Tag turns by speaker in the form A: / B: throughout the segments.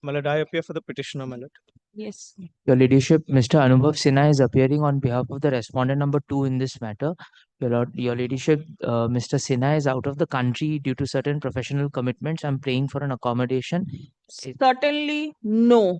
A: My lord, I appear for the petitioner, my lord.
B: Yes.
C: Your Ladyship, Mr. Anubhav Sinha is appearing on behalf of the respondent number 2 in this matter. Your Ladyship, Mr. Sinha is out of the country due to certain professional commitments. I'm praying for an accommodation.
B: Certainly no.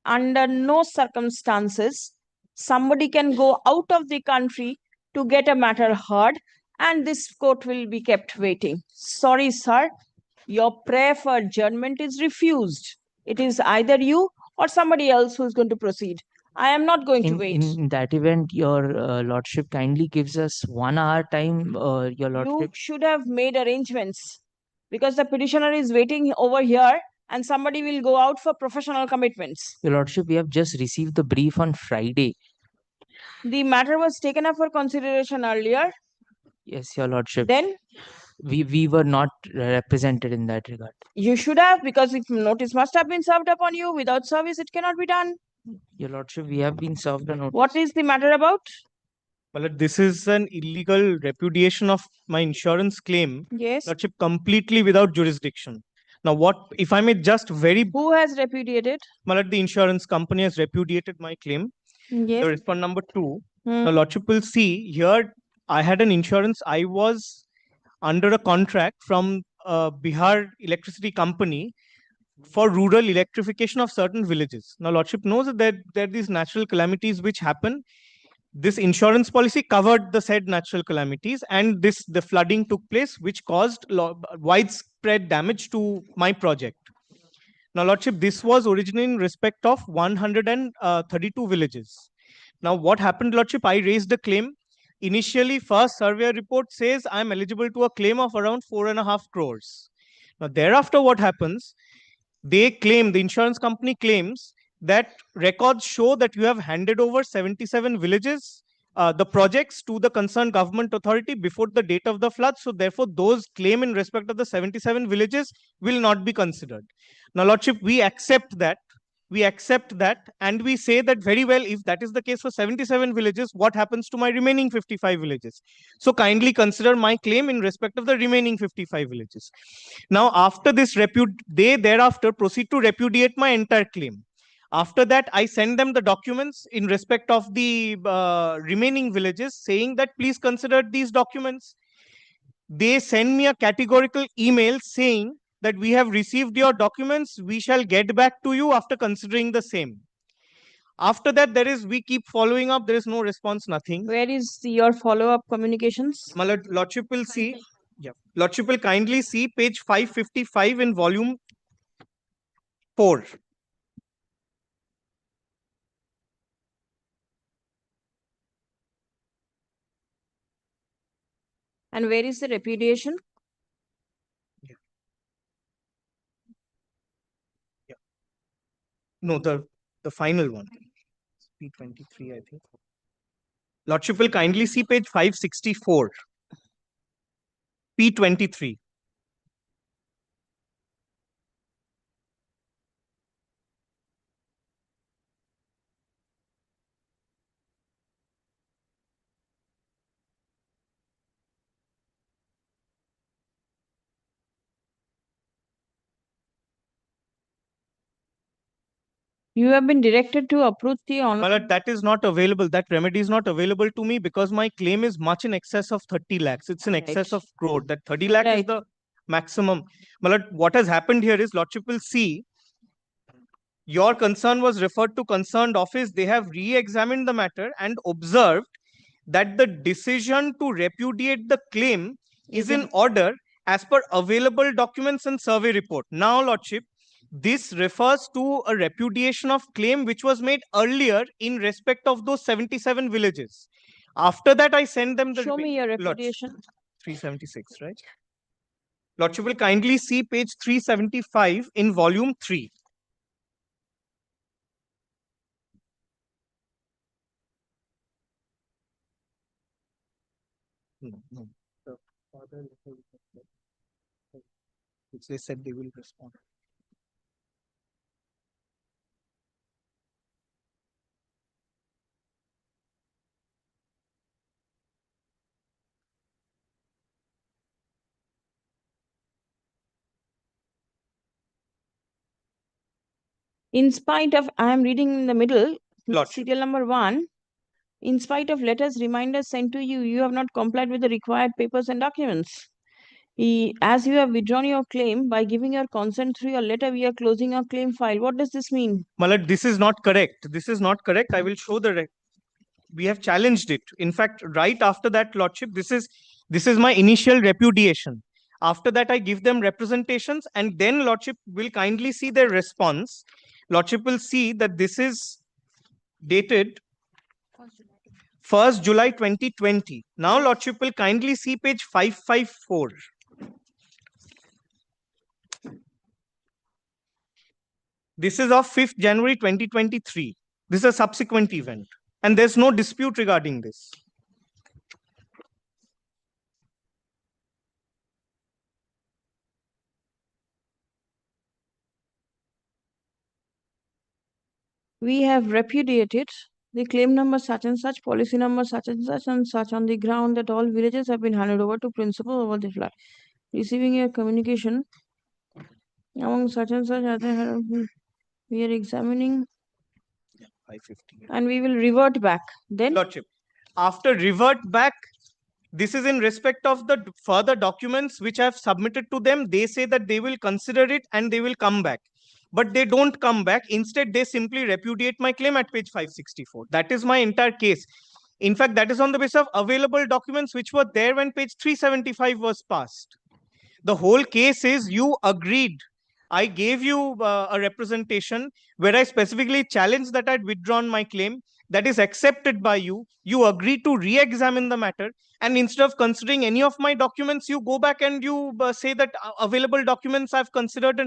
B: Under no circumstances, somebody can go out of the country to get a matter heard, and this court will be kept waiting. Sorry, sir. Your prayer for adjournment is refused. It is either you or somebody else who is going to proceed. I am not going to wait.
C: In that event, your Lordship kindly gives us 1 hour time. Your
B: You
C: Lordship,
B: should have made arrangements because the petitioner is waiting over here and somebody will go out for professional commitments.
C: Your Lordship, we have just received the brief on Friday.
B: The matter was taken up for consideration earlier.
C: Yes, Your Lordship.
B: Then
C: We were not represented in that regard.
B: you should have, because if notice must have been served upon you. Without service, it cannot be done.
C: Your Lordship, we have been served a notice.
B: What is the matter about?
A: My lord, this is an illegal repudiation of my insurance claim,
B: Yes.
A: lordship, completely without jurisdiction. Now, what if I may just very,
B: Who has repudiated?
A: my lord, the insurance company has repudiated my claim.
B: Yes.
A: The respond number 2.
B: Hmm.
A: Now, lordship will see here. I had an insurance. I was under a contract from Bihar Electricity Company for rural electrification of certain villages. Now, lordship knows that there are these natural calamities which happen. This insurance policy covered the said natural calamities, and the flooding took place, which caused widespread damage to my project. Now, lordship, this was originally in respect of 132 villages. Now, what happened, lordship? I raised a claim. Initially, first survey report says I'm eligible to a claim of around 4.5 crores. Now, thereafter, what happens? They claim, the insurance company claims that records show that you have handed over 77 villages, the projects to the concerned government authority before the date of the flood. So therefore, those claim in respect of the 77 villages will not be considered. Now, lordship, we accept that. We accept that, and we say that very well, if that is the case for 77 villages, what happens to my remaining 55 villages? So kindly consider my claim in respect of the remaining 55 villages. Now, after this they thereafter proceed to repudiate my entire claim. After that, I send them the documents in respect of the remaining villages, saying that please consider these documents. They send me a categorical email saying that we have received your documents, we shall get back to you after considering the same. After that, we keep following up, there is no response, nothing.
B: Where is your follow-up communications?
A: My lordship will see. Yeah. Lordship will kindly see page 555 in volume 4.
B: And where is the repudiation?
A: Yeah. Yeah. No, the final one. P23, I think. Lordship will kindly see page 564. P23.
B: You have been directed to approach the online.
A: But that is not available. That remedy is not available to me because my claim is much in excess of 30 lakhs. It's in excess of crore. That 30 lakh is the maximum. But what has happened here is Lordship will see your concern was referred to concerned office. They have re-examined the matter and observed that the decision to repudiate the claim is in order as per available documents and survey report. Now, Lordship, this refers to a repudiation of claim which was made earlier in respect of those 77 villages. After that, I send them the...
B: Show me your repudiation.
A: 376, right? Lordship will kindly see page 375 in volume 3. No. The father, which they said they will respond.
B: In spite of, I am reading in the middle,
A: Lordship.
B: serial number 1. In spite of letters, reminders sent to you, you have not complied with the required papers and documents. As you have withdrawn your claim by giving your consent through your letter, we are closing your claim file. What does this mean?
A: My lord, this is not correct. This is not correct. I will show the we have challenged it. In fact, right after that, Lordship, this is my initial repudiation. After that, I give them representations, and then Lordship will kindly see their response. Lordship will see that this is dated 1st July 2020. Now, Lordship will kindly see page 554. This is of 5th January 2023. This is a subsequent event, and there's no dispute regarding this.
B: We have repudiated the claim number such and such, policy number such and such on the ground that all villages have been handed over to principal over the flood. Receiving a communication among such and such, we are examining
A: 550.
B: and we will revert back. Then,
A: Lordship, after revert back, this is in respect of the further documents which I have submitted to them. They say that they will consider it and they will come back. But they don't come back. Instead, they simply repudiate my claim at page 564. That is my entire case. In fact, that is on the basis of available documents which were there when page 375 was passed. The whole case is you agreed. I gave you a representation where I specifically challenged that I'd withdrawn my claim. That is accepted by you. You agreed to re-examine the matter. And instead of considering any of my documents, you go back and you say that available documents I've considered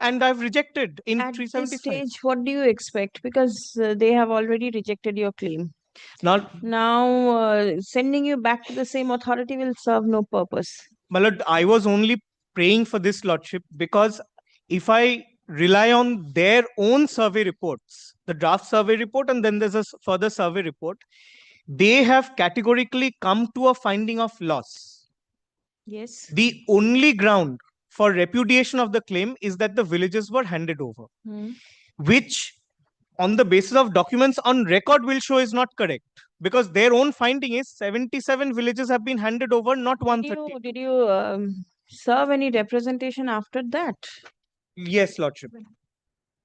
A: and I've rejected in
B: at this
A: 375.
B: stage, what do you expect? Because they have already rejected your claim. Now, sending you back to the same authority will serve no purpose.
A: My lord, I was only praying for this, Lordship, because if I rely on their own survey reports, the draft survey report, and then there's a further survey report, they have categorically come to a finding of loss.
B: Yes.
A: The only ground for repudiation of the claim is that the villages were handed over, which on the basis of documents on record will show is not correct, because their own finding is 77 villages have been handed over, not 130.
B: Did you serve any representation after that?
A: Yes, Lordship.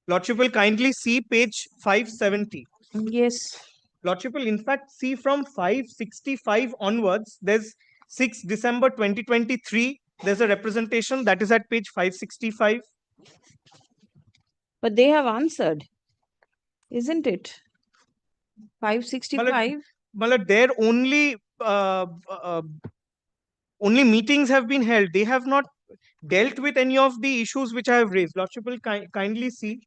A: Lordship will kindly see page 570.
B: Yes.
A: Lordship will in fact see from 565 onwards. There's 6 December 2023. There's a representation that is at page 565.
B: But they have answered, isn't it? 565.
A: Malad, their only meetings have been held. They have not dealt with any of the issues which I have raised. Lordship will kindly see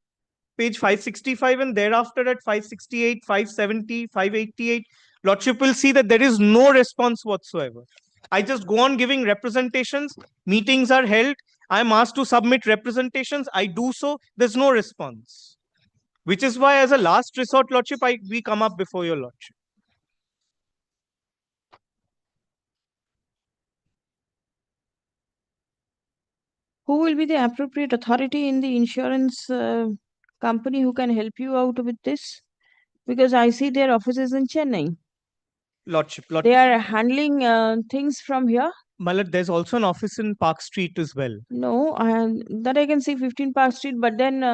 A: page 565 and thereafter at 568, 570, 588. Lordship will see that there is no response whatsoever. I just go on giving representations. Meetings are held. I am asked to submit representations. I do so. There's no response. Which is why, as a last resort, Lordship, we come up before your Lordship.
B: Who will be the appropriate authority in the insurance company who can help you out with this? Because I see their offices in Chennai.
A: Lordship.
B: They are handling things from here.
A: Malad, there's also an office in Park Street as well.
B: No, that I can see 15 Park Street, but then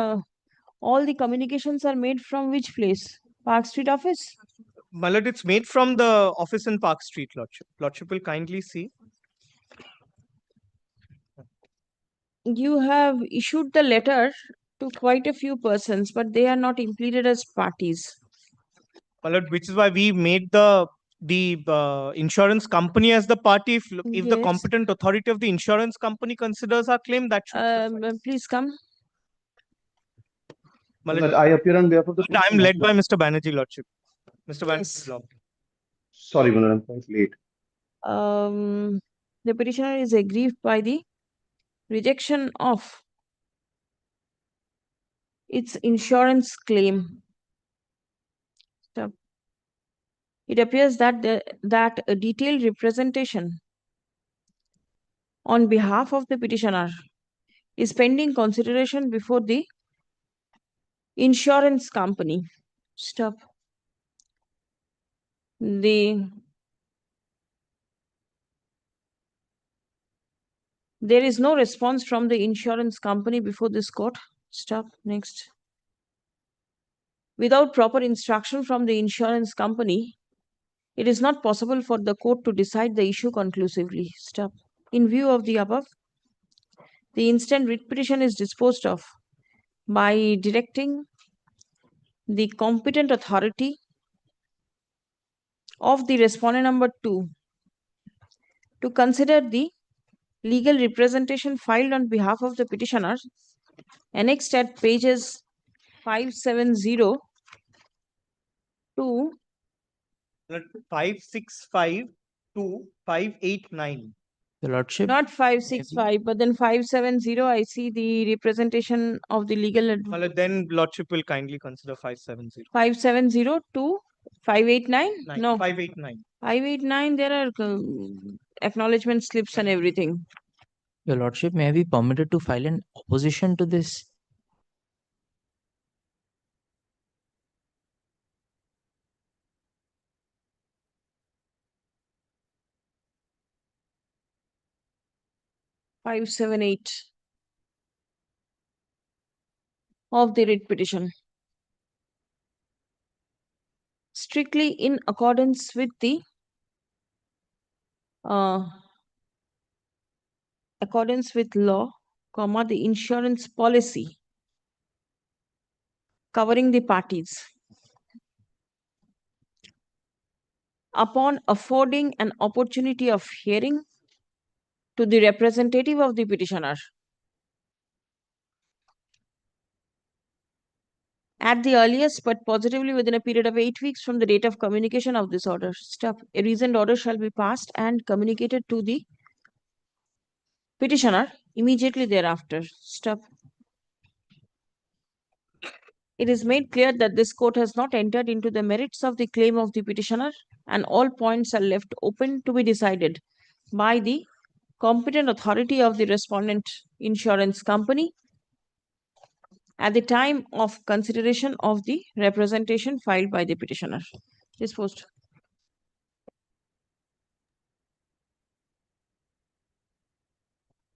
B: all the communications are made from which place? Park Street office?
A: Malad, it's made from the office in Park Street, Lordship. Lordship will kindly see.
B: You have issued the letter to quite a few persons, but they are not included as parties.
A: Malad, which is why we made the insurance company as the party. If the
B: Yes.
A: competent authority of the insurance company considers our claim, that should suffice.
B: Please come.
A: Malad,
D: I appear on behalf of the.
A: I am led by Mr. Banerjee, Lordship. Mr. Banerjee
B: Yes.
A: is logged.
D: Sorry, Malad, I'm quite late.
B: The petitioner is aggrieved by the rejection of its insurance claim. Stop. It appears that that a detailed representation on behalf of the petitioner is pending consideration before the insurance company. Stop. There is no response from the insurance company before this court. Stop. Next. Without proper instruction from the insurance company, it is not possible for the court to decide the issue conclusively. Stop. In view of the above, the instant writ petition is disposed of by directing the competent authority of the respondent number 2 to consider the legal representation filed on behalf of the petitioner annexed at pages 570 to
A: 565 to 589.
C: Your Lordship,
B: not 565, but then 570. I see the representation of the legal
A: Well, then Lordship will kindly consider 570.
B: 570 to 589. No,
A: 589.
B: 589. There are acknowledgement slips and everything.
C: Your Lordship, may I be permitted to file an opposition to this?
B: Five, 7, 8 of the writ petition. Strictly in accordance with the law, comma, the insurance policy covering the parties. Upon affording an opportunity of hearing to the representative of the petitioner at the earliest, but positively within a period of 8 weeks from the date of communication of this order. Stop. A reasoned order shall be passed and communicated to the petitioner immediately thereafter. Stop. It is made clear that this court has not entered into the merits of the claim of the petitioner, and all points are left open to be decided by the competent authority of the respondent insurance company at the time of consideration of the representation filed by the petitioner. Disposed.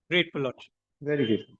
A: Grateful, Lordship.
D: Very grateful.